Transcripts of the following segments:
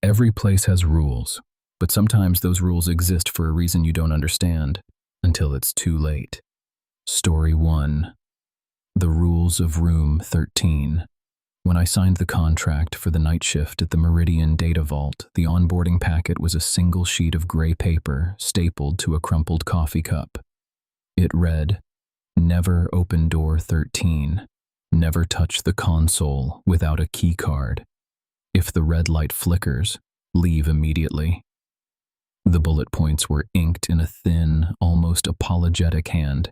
Every place has rules, but sometimes those rules exist for a reason you don't understand until it's too late. Story 1. The Rules of Room 13. When I signed the contract for the night shift at the Meridian Data Vault, the onboarding packet was a single sheet of gray paper stapled to a crumpled coffee cup. It read, "Never open door 13. Never touch the console without a key card. If the red light flickers, leave immediately." The bullet points were inked in a thin, almost apologetic hand,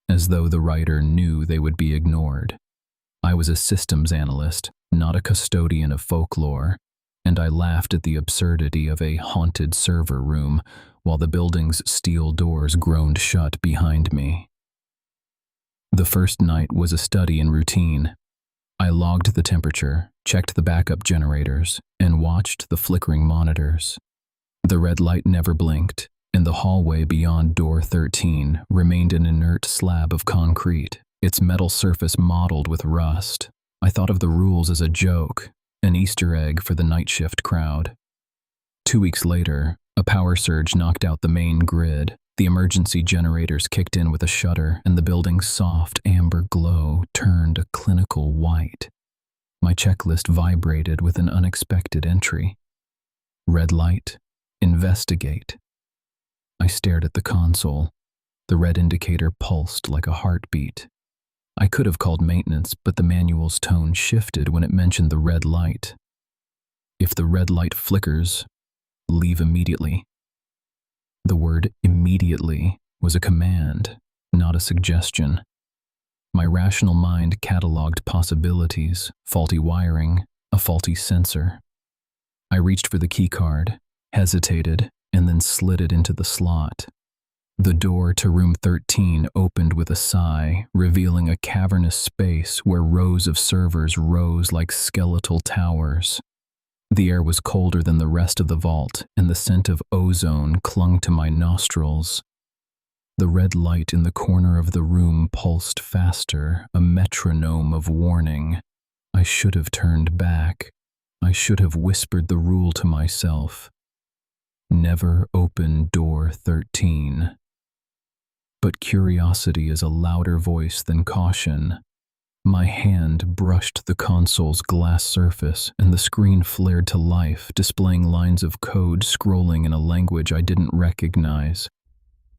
as though the writer knew they would be ignored. I was a systems analyst, not a custodian of folklore, and I laughed at the absurdity of a haunted server room while the building's steel doors groaned shut behind me. The first night was a study in routine. I logged the temperature, checked the backup generators, and watched the flickering monitors. The red light never blinked, and the hallway beyond door 13 remained an inert slab of concrete, its metal surface mottled with rust. I thought of the rules as a joke, an Easter egg for the night shift crowd. 2 weeks later, a power surge knocked out the main grid. The emergency generators kicked in with a shudder, and the building's soft amber glow turned a clinical white. My checklist vibrated with an unexpected entry. Red light. Investigate. I stared at the console. The red indicator pulsed like a heartbeat. I could have called maintenance, but the manual's tone shifted when it mentioned the red light. If the red light flickers, leave immediately. The word immediately was a command, not a suggestion. My rational mind cataloged possibilities: faulty wiring, a faulty sensor. I reached for the key card, hesitated, and then slid it into the slot. The door to room 13 opened with a sigh, revealing a cavernous space where rows of servers rose like skeletal towers. The air was colder than the rest of the vault, and the scent of ozone clung to my nostrils. The red light in the corner of the room pulsed faster, a metronome of warning. I should have turned back. I should have whispered the rule to myself. Never open door 13. But curiosity is a louder voice than caution. My hand brushed the console's glass surface, and the screen flared to life, displaying lines of code scrolling in a language I didn't recognize.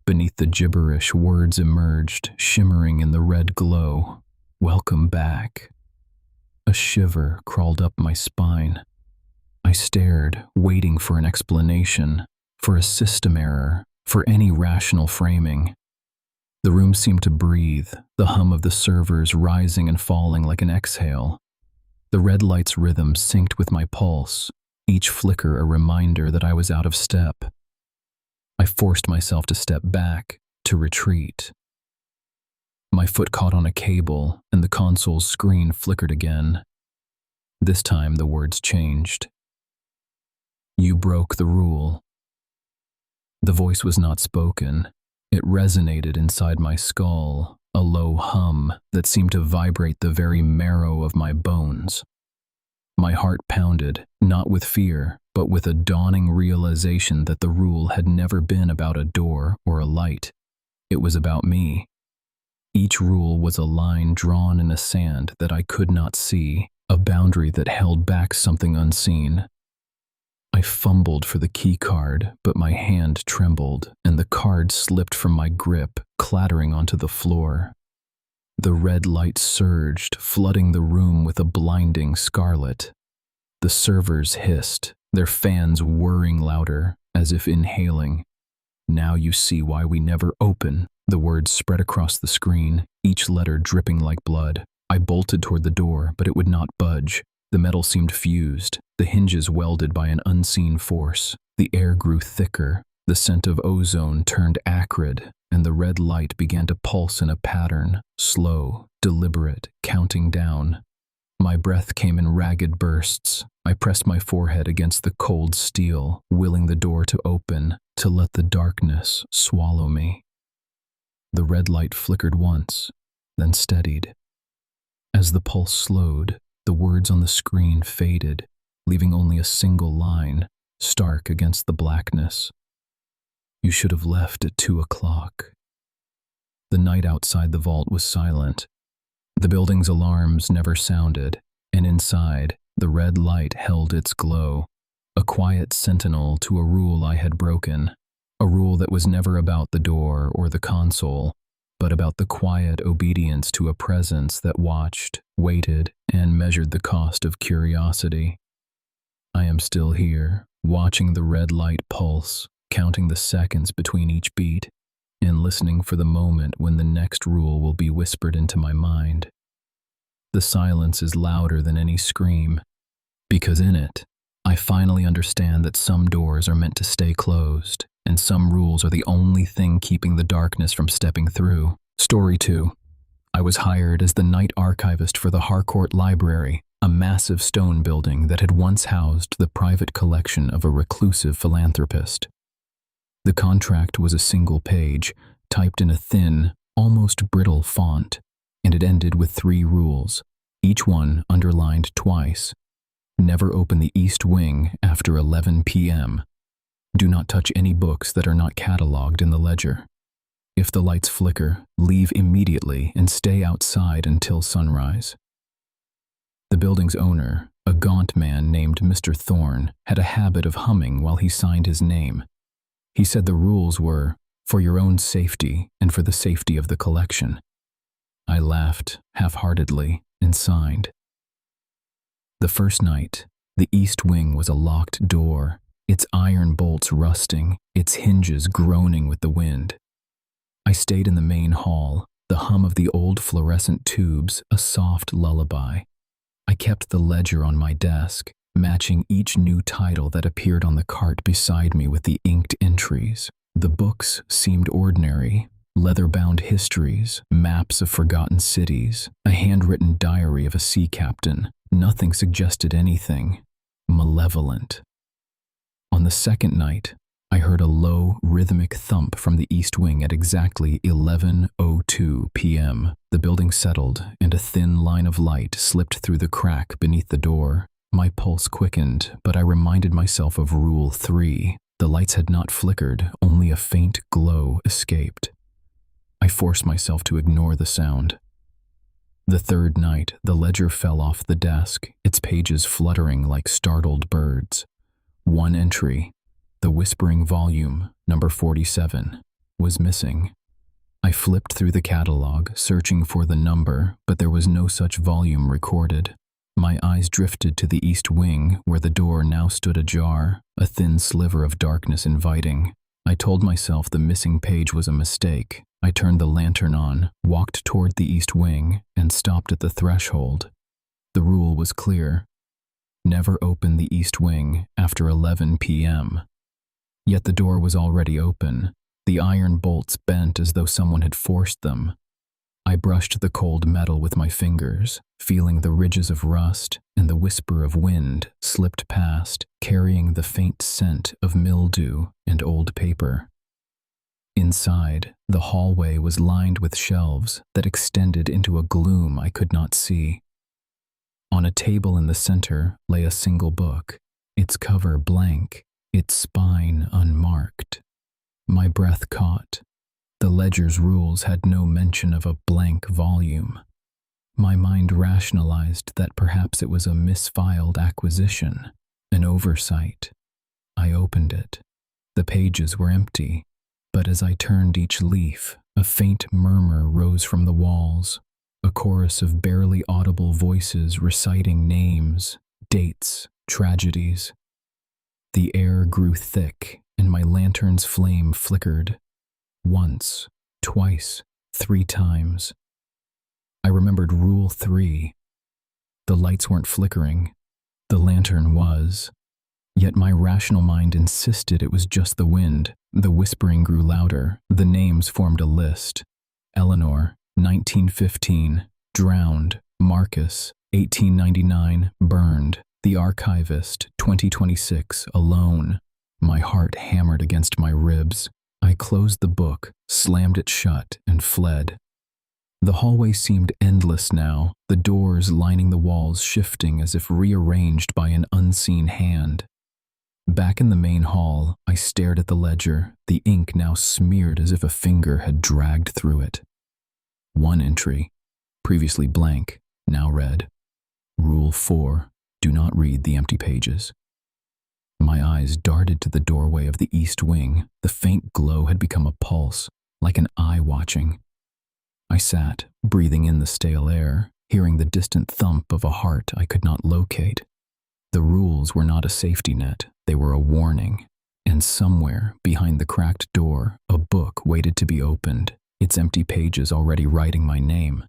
Beneath the gibberish, words emerged, shimmering in the red glow. "Welcome back." A shiver crawled up my spine. I stared, waiting for an explanation, for a system error, for any rational framing. The room seemed to breathe, the hum of the servers rising and falling like an exhale. The red light's rhythm synced with my pulse, each flicker a reminder that I was out of step. I forced myself to step back, to retreat. My foot caught on a cable, and the console's screen flickered again. This time the words changed. "You broke the rule." The voice was not spoken. It resonated inside my skull, a low hum that seemed to vibrate the very marrow of my bones. My heart pounded, not with fear, but with a dawning realization that the rule had never been about a door or a light. It was about me. Each rule was a line drawn in a sand that I could not see, a boundary that held back something unseen. I fumbled for the key card, but my hand trembled, and the card slipped from my grip, clattering onto the floor. The red light surged, flooding the room with a blinding scarlet. The servers hissed, their fans whirring louder, as if inhaling. "Now you see why we never open." The words spread across the screen, each letter dripping like blood. I bolted toward the door, but it would not budge. The metal seemed fused, the hinges welded by an unseen force. The air grew thicker, the scent of ozone turned acrid, and the red light began to pulse in a pattern, slow, deliberate, counting down. My breath came in ragged bursts. I pressed my forehead against the cold steel, willing the door to open, to let the darkness swallow me. The red light flickered once, then steadied. As the pulse slowed, the words on the screen faded, leaving only a single line, stark against the blackness. You should have left at 2 o'clock. The night outside the vault was silent. The building's alarms never sounded, and inside, the red light held its glow, a quiet sentinel to a rule I had broken, a rule that was never about the door or the console, but about the quiet obedience to a presence that watched, waited, and measured the cost of curiosity. I am still here, watching the red light pulse, counting the seconds between each beat, and listening for the moment when the next rule will be whispered into my mind. The silence is louder than any scream, because in it, I finally understand that some doors are meant to stay closed, and some rules are the only thing keeping the darkness from stepping through. Story 2. I was hired as the night archivist for the Harcourt Library, a massive stone building that had once housed the private collection of a reclusive philanthropist. The contract was a single page, typed in a thin, almost brittle font, and it ended with 3 rules, each one underlined twice. Never open the East Wing after 11 p.m. Do not touch any books that are not catalogued in the ledger. If the lights flicker, leave immediately and stay outside until sunrise. The building's owner, a gaunt man named Mr. Thorne, had a habit of humming while he signed his name. He said the rules were, for your own safety and for the safety of the collection. I laughed half-heartedly and signed. The first night, the East Wing was a locked door, its iron bolts rusting, its hinges groaning with the wind. I stayed in the main hall, the hum of the old fluorescent tubes a soft lullaby. I kept the ledger on my desk, matching each new title that appeared on the cart beside me with the inked entries. The books seemed ordinary, leather-bound histories, maps of forgotten cities, a handwritten diary of a sea captain. Nothing suggested anything malevolent. On the second night, I heard a low, rhythmic thump from the East Wing at exactly 11:02 p.m. The building settled, and a thin line of light slipped through the crack beneath the door. My pulse quickened, but I reminded myself of Rule 3. The lights had not flickered, only a faint glow escaped. I forced myself to ignore the sound. The third night, the ledger fell off the desk, its pages fluttering like startled birds. One entry, the whispering volume, number 47, was missing. I flipped through the catalog, searching for the number, but there was no such volume recorded. My eyes drifted to the East Wing, where the door now stood ajar, a thin sliver of darkness inviting. I told myself the missing page was a mistake. I turned the lantern on, walked toward the East Wing, and stopped at the threshold. The rule was clear. Never open the East Wing after 11 p.m. Yet the door was already open, the iron bolts bent as though someone had forced them. I brushed the cold metal with my fingers, feeling the ridges of rust, and the whisper of wind slipped past, carrying the faint scent of mildew and old paper. Inside, the hallway was lined with shelves that extended into a gloom I could not see. On a table in the center lay a single book, its cover blank, its spine unmarked. My breath caught. The ledger's rules had no mention of a blank volume. My mind rationalized that perhaps it was a misfiled acquisition, an oversight. I opened it. The pages were empty, but as I turned each leaf, a faint murmur rose from the walls, a chorus of barely audible voices reciting names, dates, tragedies. The air grew thick, and my lantern's flame flickered. Once, twice, 3 times. I remembered Rule 3. The lights weren't flickering. The lantern was. Yet my rational mind insisted it was just the wind. The whispering grew louder. The names formed a list. Eleanor, 1915, drowned. Marcus, 1899, burned. The archivist, 2026, alone. My heart hammered against my ribs. I closed the book, slammed it shut, and fled. The hallway seemed endless now, the doors lining the walls shifting as if rearranged by an unseen hand. Back in the main hall, I stared at the ledger, the ink now smeared as if a finger had dragged through it. One entry, previously blank, now read, Rule 4, do not read the empty pages. My eyes darted to the doorway of the east wing. The faint glow had become a pulse, like an eye watching. I sat, breathing in the stale air, hearing the distant thump of a heart I could not locate. The rules were not a safety net, they were a warning. And somewhere, behind the cracked door, a book waited to be opened, its empty pages already writing my name.